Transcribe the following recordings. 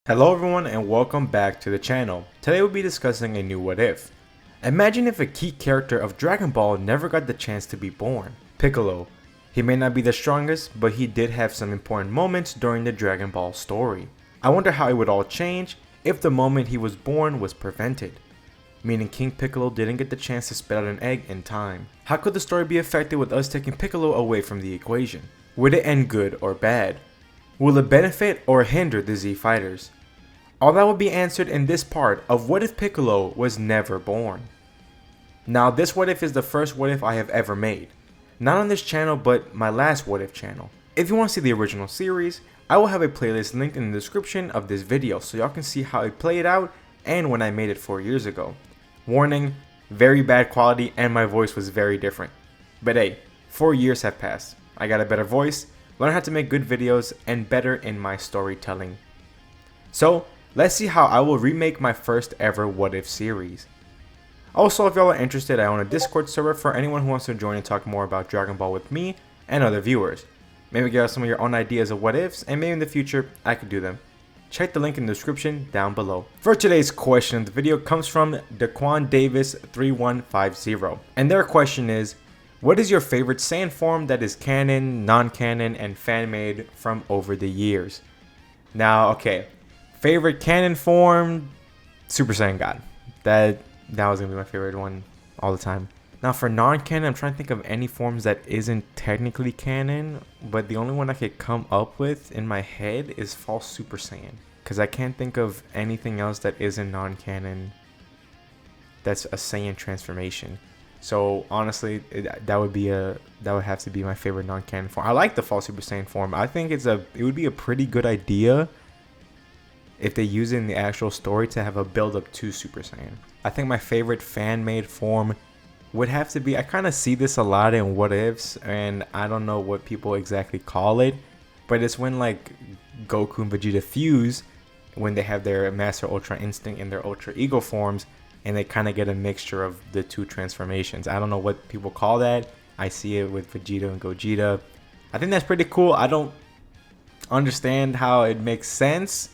Hello everyone and welcome back to the channel. Today we'll be discussing a new what if. Imagine if a key character of Dragon Ball never got the chance to be born. Piccolo. He may not be the strongest, but he did have some important moments during the Dragon Ball story. I wonder how it would all change if the moment he was born was prevented. Meaning King Piccolo didn't get the chance to spit out an egg in time. How could the story be affected with us taking Piccolo away from the equation? Would it end good or bad? Will it benefit or hinder the Z fighters? All that will be answered in this part of What If Piccolo Was Never Born. Now this what if is the first what if I have ever made. Not on this channel but my last what if channel. If you want to see the original series, I will have a playlist linked in the description of this video so y'all can see how it played out and when I made it 4 years ago. Warning, very bad quality and my voice was very different. But hey, 4 years have passed. I got a better voice, learned how to make good videos, and better in my storytelling. So, let's see how I will remake my first ever what if series. Also, if y'all are interested, I own a Discord server for anyone who wants to join and talk more about Dragon Ball with me and other viewers. Maybe give us some of your own ideas of what ifs, and maybe in the future, I could do them. Check the link in the description down below. For today's question of the video comes from Daquan Davis 3150. And their question is, what is your favorite Saiyan form that is canon, non-canon, and fan-made from over the years? Now, okay. Favorite canon form, Super Saiyan God. That was gonna be my favorite one all the time. Now for non-canon, I'm trying to think of any forms that isn't technically canon, but the only one I could come up with in my head is False Super Saiyan, because I can't think of anything else that isn't non-canon that's a Saiyan transformation. So honestly, that would have to be my favorite non-canon form. I like the False Super Saiyan form. I think it would be a pretty good idea if they use it in the actual story to have a build up to Super Saiyan. I think my favorite fan-made form would have to be, I kind of see this a lot in what ifs, and I don't know what people exactly call it, but it's when like Goku and Vegeta fuse, when they have their Master Ultra Instinct and their Ultra Ego forms, and they kind of get a mixture of the two transformations. I don't know what people call that. I see it with Vegeta and Gogeta. I think that's pretty cool. I don't understand how it makes sense,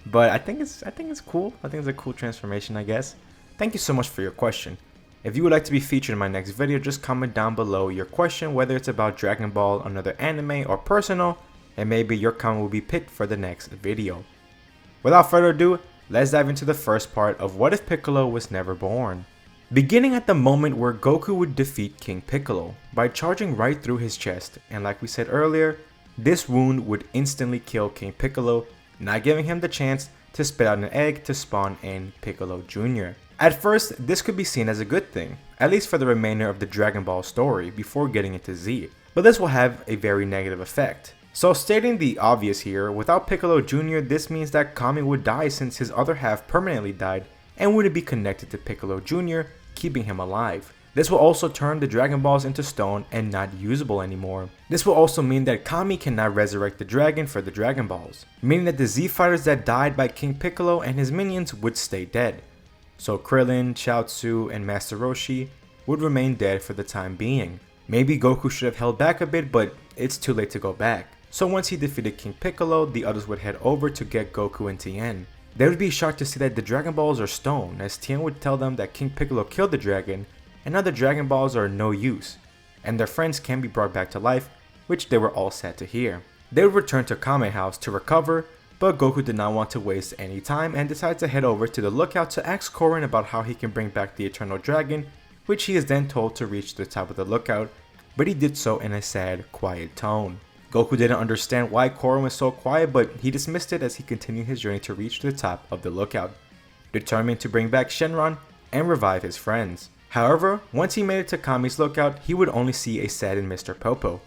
but I think it's cool. I think it's a cool transformation, I guess. Thank you so much for your question. If you would like to be featured in my next video, just comment down below your question, whether it's about Dragon Ball, another anime, or personal, and maybe your comment will be picked for the next video. Without further ado, let's dive into the first part of What If Piccolo Was Never Born. Beginning at the moment where Goku would defeat King Piccolo by charging right through his chest, and like we said earlier, this wound would instantly kill King Piccolo, not giving him the chance to spit out an egg to spawn in Piccolo Jr. At first, this could be seen as a good thing, at least for the remainder of the Dragon Ball story before getting into Z, but this will have a very negative effect. So stating the obvious here, without Piccolo Jr, this means that Kami would die since his other half permanently died and wouldn't be connected to Piccolo Jr, keeping him alive. This will also turn the Dragon Balls into stone and not usable anymore. This will also mean that Kami cannot resurrect the dragon for the Dragon Balls, meaning that the Z fighters that died by King Piccolo and his minions would stay dead. So Krillin, Chaozu, and Master Roshi would remain dead for the time being. Maybe Goku should have held back a bit, but it's too late to go back. So once he defeated King Piccolo, the others would head over to get Goku and Tien. They would be shocked to see that the Dragon Balls are stone, as Tien would tell them that King Piccolo killed the dragon, and now the Dragon Balls are no use, and their friends can be brought back to life, which they were all sad to hear. They would return to Kame House to recover, but Goku did not want to waste any time and decided to head over to the lookout to ask Korin about how he can bring back the Eternal Dragon, which he is then told to reach the top of the lookout, but he did so in a sad, quiet tone. Goku didn't understand why Korin was so quiet, but he dismissed it as he continued his journey to reach the top of the lookout, determined to bring back Shenron and revive his friends. However, once he made it to Kami's lookout, he would only see a saddened Mr. Popo,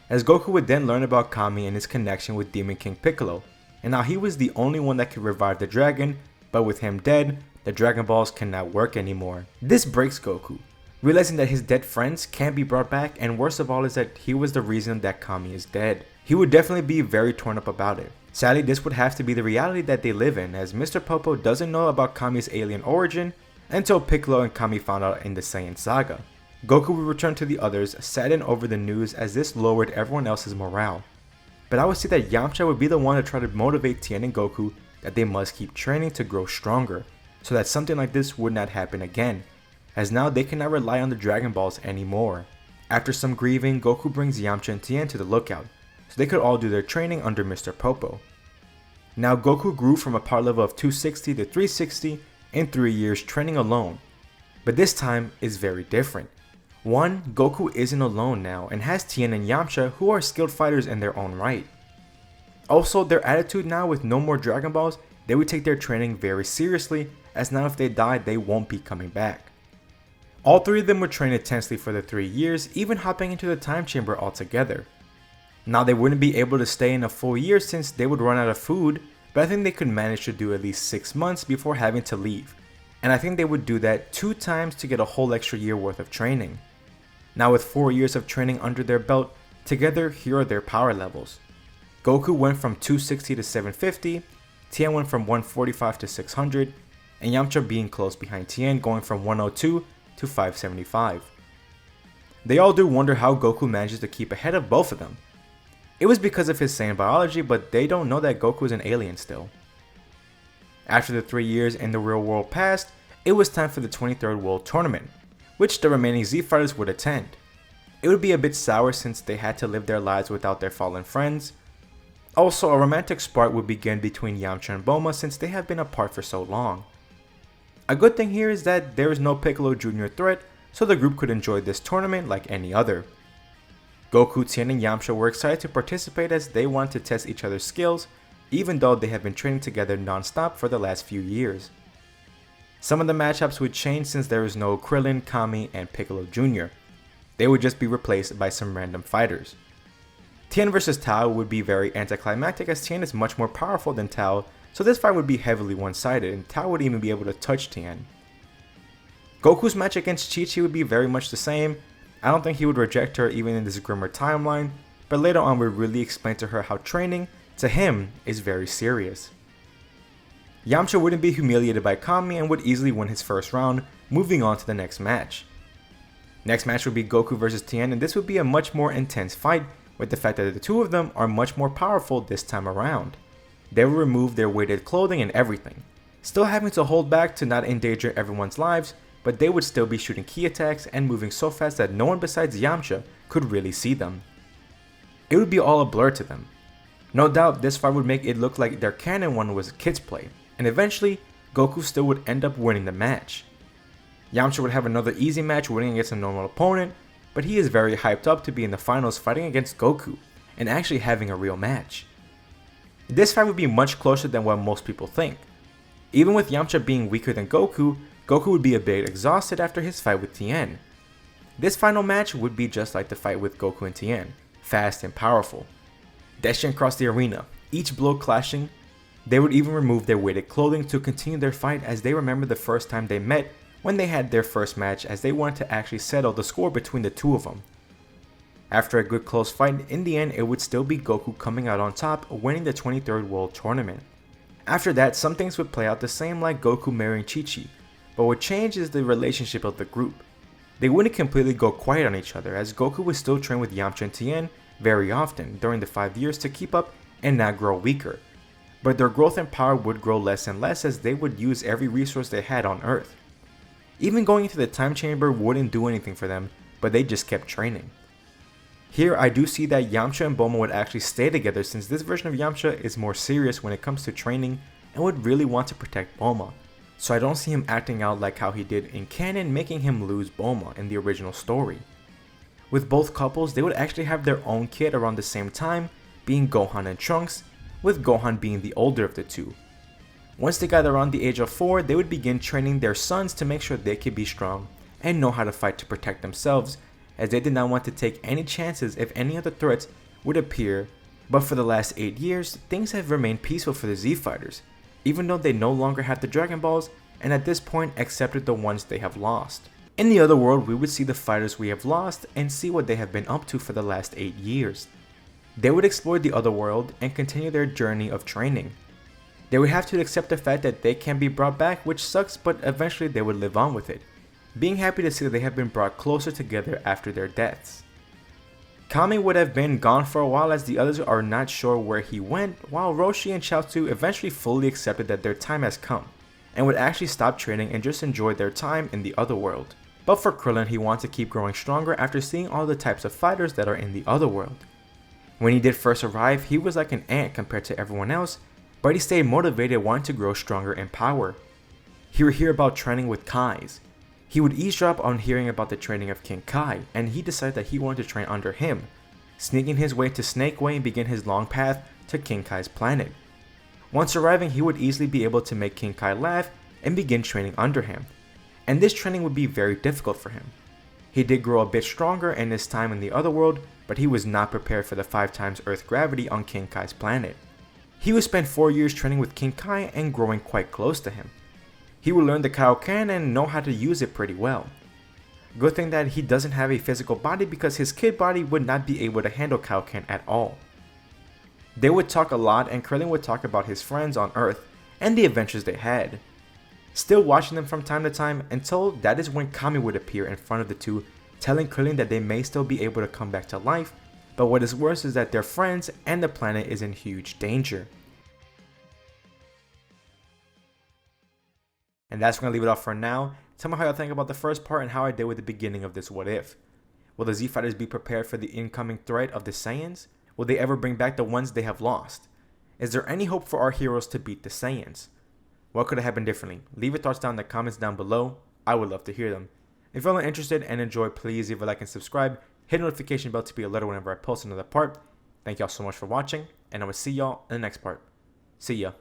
as Goku would then learn about Kami and his connection with Demon King Piccolo, and now he was the only one that could revive the dragon, but with him dead, the Dragon Balls cannot work anymore. This breaks Goku, realizing that his dead friends can't be brought back, and worst of all is that he was the reason that Kami is dead. He would definitely be very torn up about it. Sadly, this would have to be the reality that they live in, as Mr. Popo doesn't know about Kami's alien origin until Piccolo and Kami found out in the Saiyan saga. Goku would return to the others, saddened over the news as this lowered everyone else's morale. But I would say that Yamcha would be the one to try to motivate Tien and Goku that they must keep training to grow stronger, so that something like this would not happen again, as now they cannot rely on the Dragon Balls anymore. After some grieving, Goku brings Yamcha and Tien to the lookout, so they could all do their training under Mr. Popo. Now Goku grew from a power level of 260 to 360 in 3 years training alone, but this time is very different. One, Goku isn't alone now and has Tien and Yamcha, who are skilled fighters in their own right. Also, their attitude now with no more Dragon Balls, they would take their training very seriously, as now if they die they won't be coming back. All three of them would train intensely for the 3 years, even hopping into the time chamber altogether. Now they wouldn't be able to stay in a full year since they would run out of food, but I think they could manage to do at least 6 months before having to leave, and I think they would do that 2 times to get a whole extra year worth of training. Now with 4 years of training under their belt, together here are their power levels. Goku went from 260 to 750, Tien went from 145 to 600, and Yamcha being close behind Tien going from 102 to 575. They all do wonder how Goku manages to keep ahead of both of them. It was because of his Saiyan biology, but they don't know that Goku is an alien still. After the 3 years in the real world passed, it was time for the 23rd World Tournament, which the remaining Z Fighters would attend. It would be a bit sour since they had to live their lives without their fallen friends. Also, a romantic spark would begin between Yamcha and Bulma since they have been apart for so long. A good thing here is that there is no Piccolo Jr. threat, so the group could enjoy this tournament like any other. Goku, Tien, and Yamcha were excited to participate as they wanted to test each other's skills, even though they have been training together non-stop for the last few years. Some of the matchups would change since there is no Krillin, Kami, and Piccolo Jr. They would just be replaced by some random fighters. Tien vs Tao would be very anticlimactic as Tien is much more powerful than Tao, so this fight would be heavily one-sided and Tao would even be able to touch Tien. Goku's match against Chi-Chi would be very much the same. I don't think he would reject her even in this grimmer timeline, but later on would really explain to her how training, to him, is very serious. Yamcha wouldn't be humiliated by Kami and would easily win his first round, moving on to the next match. Next match would be Goku vs Tien, and this would be a much more intense fight with the fact that the two of them are much more powerful this time around. They will remove their weighted clothing and everything, still having to hold back to not endanger everyone's lives, but they would still be shooting key attacks and moving so fast that no one besides Yamcha could really see them. It would be all a blur to them. No doubt this fight would make it look like their canon one was kids play, and eventually Goku still would end up winning the match. Yamcha would have another easy match winning against a normal opponent, but he is very hyped up to be in the finals fighting against Goku, and actually having a real match. This fight would be much closer than what most people think. Even with Yamcha being weaker than Goku, Goku would be a bit exhausted after his fight with Tien. This final match would be just like the fight with Goku and Tien, fast and powerful. Dashing across the arena, each blow clashing. They would even remove their weighted clothing to continue their fight as they remember the first time they met when they had their first match, as they wanted to actually settle the score between the two of them. After a good close fight, in the end it would still be Goku coming out on top, winning the 23rd World Tournament. After that, some things would play out the same, like Goku marrying Chi-Chi, but what changed is the relationship of the group. They wouldn't completely go quiet on each other, as Goku would still train with Yamcha and Tien very often during the 5 years to keep up and not grow weaker. But their growth and power would grow less and less as they would use every resource they had on Earth. Even going into the time chamber wouldn't do anything for them, but they just kept training. Here I do see that Yamcha and Bulma would actually stay together, since this version of Yamcha is more serious when it comes to training and would really want to protect Bulma. So I don't see him acting out like how he did in canon, making him lose Bulma in the original story. With both couples, they would actually have their own kid around the same time, being Gohan and Trunks, with Gohan being the older of the two. Once they got around the age of 4, they would begin training their sons to make sure they could be strong and know how to fight to protect themselves, as they did not want to take any chances if any other threats would appear. But for the last 8 years, things have remained peaceful for the Z Fighters, even though they no longer have the Dragon Balls and at this point accepted the ones they have lost. In the other world, we would see the fighters we have lost and see what they have been up to for the last 8 years. They would explore the other world and continue their journey of training. They would have to accept the fact that they can be brought back, which sucks, but eventually they would live on with it, being happy to see that they have been brought closer together after their deaths. Kami would have been gone for a while as the others are not sure where he went, while Roshi and Chiaotzu eventually fully accepted that their time has come, and would actually stop training and just enjoy their time in the other world. But for Krillin, he wants to keep growing stronger after seeing all the types of fighters that are in the other world. When he did first arrive, he was like an ant compared to everyone else, but he stayed motivated wanting to grow stronger in power. He would hear about training with Kais. He would eavesdrop on hearing about the training of King Kai, and he decided that he wanted to train under him, sneaking his way to Snake Way and begin his long path to King Kai's planet. Once arriving, he would easily be able to make King Kai laugh and begin training under him, and this training would be very difficult for him. He did grow a bit stronger in his time in the other world, but he was not prepared for the 5 times Earth gravity on King Kai's planet. He would spend 4 years training with King Kai and growing quite close to him. He would learn the Kaioken and know how to use it pretty well. Good thing that he doesn't have a physical body because his kid body would not be able to handle Kaioken at all. They would talk a lot and Krillin would talk about his friends on Earth and the adventures they had. Still watching them from time to time until that is when Kami would appear in front of the two, telling Krillin that they may still be able to come back to life, but what is worse is that their friends and the planet is in huge danger. And that's going to leave it off for now. Tell me how y'all think about the first part and how I did with the beginning of this What If. Will the Z Fighters be prepared for the incoming threat of the Saiyans? Will they ever bring back the ones they have lost? Is there any hope for our heroes to beat the Saiyans? What could have happened differently? Leave your thoughts down in the comments down below. I would love to hear them. If y'all are interested and enjoy, please leave a like and subscribe. Hit the notification bell to be alerted whenever I post another part. Thank y'all so much for watching, and I will see y'all in the next part. See ya.